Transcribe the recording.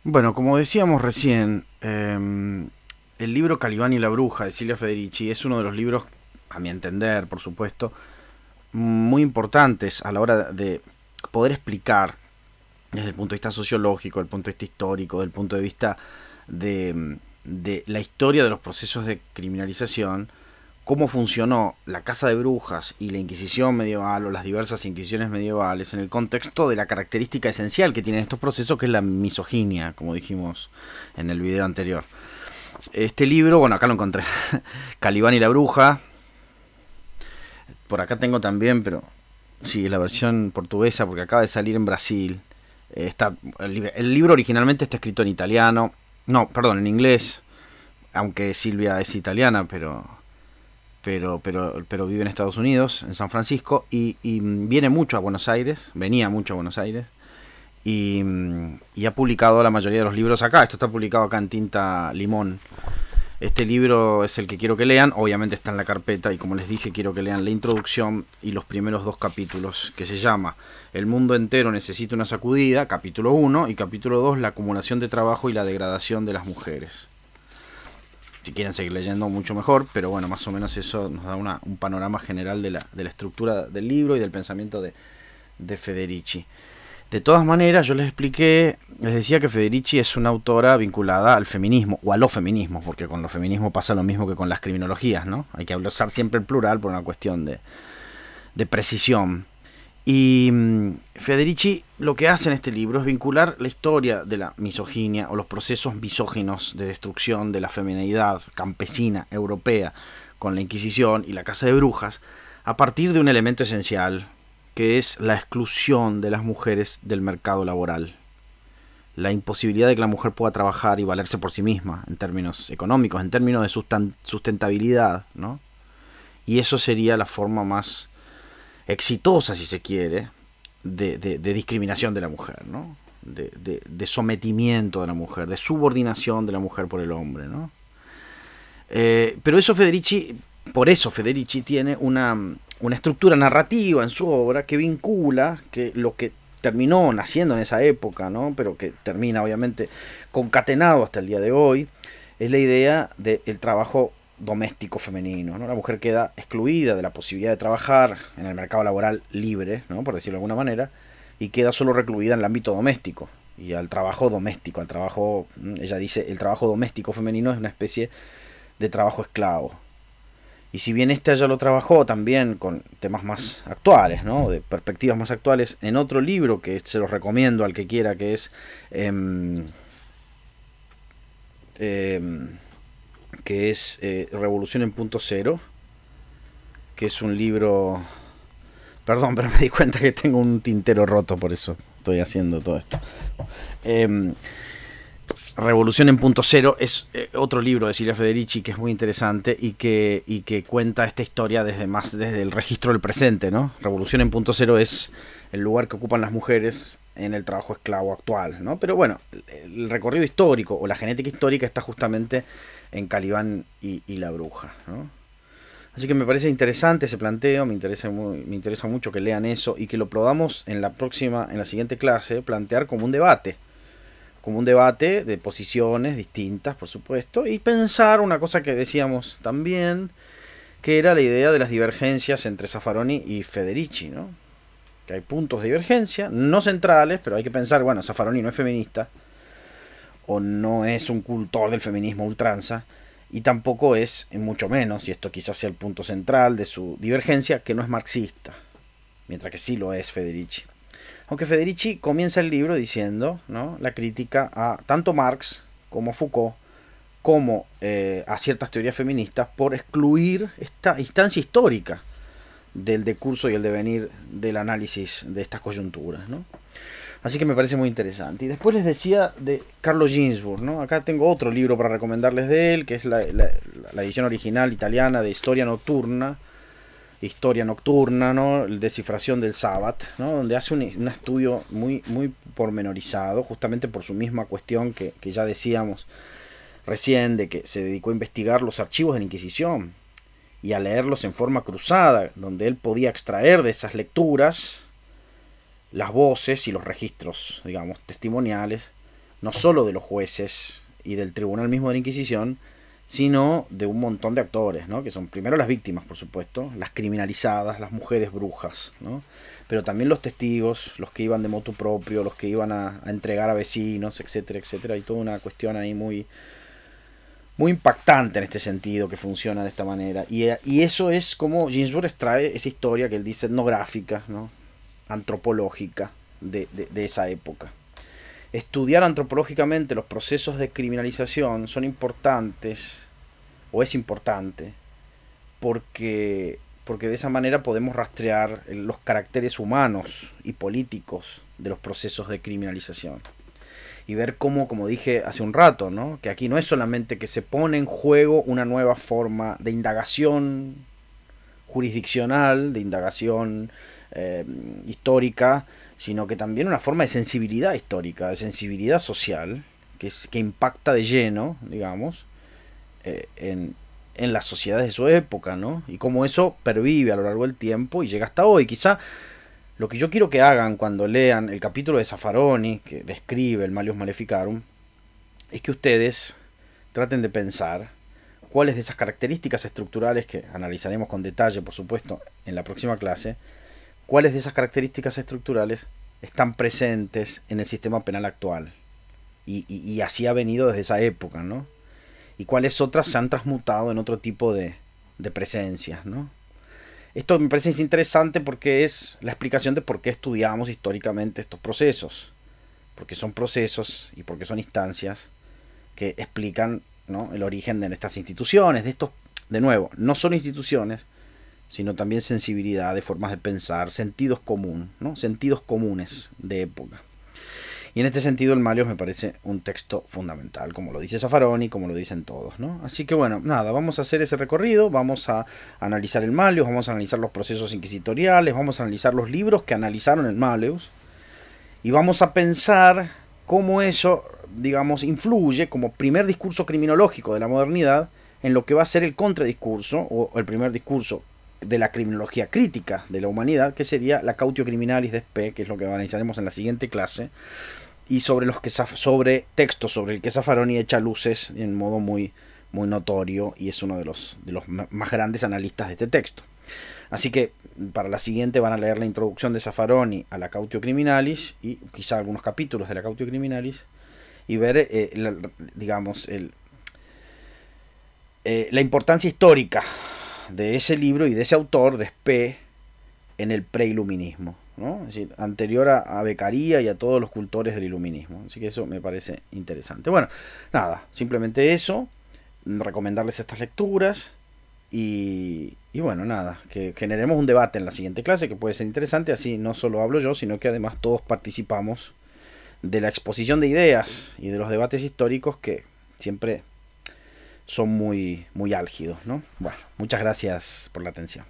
Bueno, como decíamos recién, el libro Calibán y la bruja de Silvia Federici es uno de los libros, a mi entender, por supuesto, muy importantes a la hora de poder explicar desde el punto de vista sociológico, del punto de vista histórico, del punto de vista de la historia de los procesos de criminalización, cómo funcionó la caza de brujas y la Inquisición medieval o las diversas inquisiciones medievales en el contexto de la característica esencial que tienen estos procesos, que es la misoginia, como dijimos en el video anterior. Este libro, bueno, acá lo encontré, Calibán y la bruja, por acá tengo también, pero sí, la versión portuguesa, porque acaba de salir en Brasil. El libro originalmente está escrito en italiano, no, perdón, en inglés, aunque Silvia es italiana, pero vive en Estados Unidos, en San Francisco, y viene mucho a Buenos Aires, venía mucho a Buenos Aires, y ha publicado la mayoría de los libros acá. Esto está publicado acá en tinta limón. Este libro es el que quiero que lean, obviamente está en la carpeta, y como les dije, quiero que lean la introducción y los primeros dos capítulos, que se llama El mundo entero necesita una sacudida, capítulo 1, y capítulo 2, la acumulación de trabajo y la degradación de las mujeres. Si quieren seguir leyendo, mucho mejor, pero bueno, más o menos eso nos da un panorama general de la estructura del libro y del pensamiento de Federici. De todas maneras, yo les expliqué, les decía que Federici es una autora vinculada al feminismo, o a los feminismos, porque con los feminismos pasa lo mismo que con las criminologías, ¿no? Hay que usar siempre el plural por una cuestión de precisión. Y Federici lo que hace en este libro es vincular la historia de la misoginia o los procesos misóginos de destrucción de la feminidad campesina europea con la Inquisición y la caza de brujas a partir de un elemento esencial, que es la exclusión de las mujeres del mercado laboral. La imposibilidad de que la mujer pueda trabajar y valerse por sí misma en términos económicos, en términos de sustentabilidad, ¿no? Y eso sería la forma más exitosa, si se quiere, de discriminación de la mujer, ¿no? De sometimiento de la mujer, de subordinación de la mujer por el hombre, ¿no? Pero eso por eso Federici tiene una estructura narrativa en su obra que vincula que lo que terminó naciendo en esa época, ¿no? Pero que termina obviamente concatenado hasta el día de hoy, es la idea del trabajo doméstico femenino, ¿no? La mujer queda excluida de la posibilidad de trabajar en el mercado laboral libre, ¿no? Por decirlo de alguna manera, y queda solo recluida en el ámbito doméstico y al trabajo doméstico, al trabajo, ella dice, el trabajo doméstico femenino es una especie de trabajo esclavo. Y si bien esta ya lo trabajó también con temas más actuales, ¿no? De perspectivas más actuales, en otro libro que se los recomiendo al que quiera, que es Revolución en Punto Cero, que es un libro... Perdón, pero me di cuenta que tengo un tintero roto, por eso estoy haciendo todo esto. Revolución en Punto Cero es otro libro de Silvia Federici que es muy interesante y que cuenta esta historia desde el registro del presente, ¿no? Revolución en Punto Cero es el lugar que ocupan las mujeres en el trabajo esclavo actual, ¿no? Pero bueno, el recorrido histórico o la genética histórica está justamente en Calibán y la bruja, ¿no? Así que me parece interesante ese planteo, me interesa mucho que lean eso y que lo podamos en la siguiente clase, plantear como un debate de posiciones distintas, por supuesto, y pensar una cosa que decíamos también, que era la idea de las divergencias entre Zaffaroni y Federici, ¿no? Que hay puntos de divergencia, no centrales, pero hay que pensar, bueno, Zaffaroni no es feminista, o no es un cultor del feminismo ultranza, y tampoco es, mucho menos, y esto quizás sea el punto central de su divergencia, que no es marxista, mientras que sí lo es Federici. Aunque Federici comienza el libro diciendo, ¿no?, la crítica a tanto Marx como Foucault, como a ciertas teorías feministas por excluir esta instancia histórica del decurso y el devenir del análisis de estas coyunturas, ¿no? Así que me parece muy interesante. Y después les decía de Carlo Ginzburg, ¿no? Acá tengo otro libro para recomendarles de él, que es la edición original italiana de Historia Nocturna, ¿no? Descifración del Sabbat, ¿no? Donde hace un estudio muy, muy pormenorizado, justamente por su misma cuestión que ya decíamos recién, de que se dedicó a investigar los archivos de la Inquisición y a leerlos en forma cruzada, donde él podía extraer de esas lecturas las voces y los registros, digamos, testimoniales, no solo de los jueces y del tribunal mismo de la Inquisición, sino de un montón de actores, ¿no? Que son primero las víctimas, por supuesto, las criminalizadas, las mujeres brujas, ¿no? Pero también los testigos, los que iban de motu propio, los que iban a entregar a vecinos, etcétera, etcétera. Hay toda una cuestión ahí muy, muy impactante en este sentido, que funciona de esta manera. Y eso es como Ginsburg extrae esa historia que él dice etnográfica, ¿no? Antropológica de esa época. Estudiar antropológicamente los procesos de criminalización son importantes, o es importante, porque de esa manera podemos rastrear los caracteres humanos y políticos de los procesos de criminalización. Y ver cómo, como dije hace un rato, ¿no? Que aquí no es solamente que se pone en juego una nueva forma de indagación jurisdiccional, de indagación histórica, sino que también una forma de sensibilidad histórica, de sensibilidad social, que impacta de lleno, digamos, en las sociedades de su época, ¿no? Y cómo eso pervive a lo largo del tiempo y llega hasta hoy. Quizá lo que yo quiero que hagan cuando lean el capítulo de Zaffaroni, que describe el Malleus Maleficarum, es que ustedes traten de pensar cuáles de esas características estructurales, que analizaremos con detalle, por supuesto, en la próxima clase, cuáles de esas características estructurales están presentes en el sistema penal actual. Y así ha venido desde esa época, ¿no? Y cuáles otras se han transmutado en otro tipo de presencias, ¿no? Esto me parece interesante porque es la explicación de por qué estudiamos históricamente estos procesos. Porque son procesos y porque son instancias que explican, ¿no?, el origen de nuestras instituciones, de estos, de nuevo, no solo instituciones, sino también sensibilidad de formas de pensar, sentidos comunes, ¿no? Sentidos comunes de época. Y en este sentido el Malleus me parece un texto fundamental, como lo dice Zaffaroni, como lo dicen todos, ¿no? Así que bueno, nada, vamos a hacer ese recorrido, vamos a analizar el Malleus, vamos a analizar los procesos inquisitoriales, vamos a analizar los libros que analizaron el Malleus, y vamos a pensar cómo eso, digamos, influye como primer discurso criminológico de la modernidad en lo que va a ser el contradiscurso, o el primer discurso de la criminología crítica de la humanidad, que sería la Cautio Criminalis de Spe, que es lo que analizaremos en la siguiente clase, y sobre textos sobre el que Zaffaroni echa luces en modo muy, muy notorio, y es uno de los más grandes analistas de este texto. Así que para la siguiente van a leer la introducción de Zaffaroni a la Cautio Criminalis, y quizá algunos capítulos de la Cautio Criminalis, y ver, digamos, la importancia histórica de ese libro y de ese autor, de Spe, en el preiluminismo, ¿no? Es decir, anterior a Beccaria y a todos los cultores del iluminismo. Así que eso me parece interesante. Bueno, nada, simplemente eso, recomendarles estas lecturas y bueno, nada, que generemos un debate en la siguiente clase que puede ser interesante. Así no solo hablo yo, sino que además todos participamos de la exposición de ideas y de los debates históricos, que siempre son muy, muy álgidos, ¿no? Bueno, muchas gracias por la atención.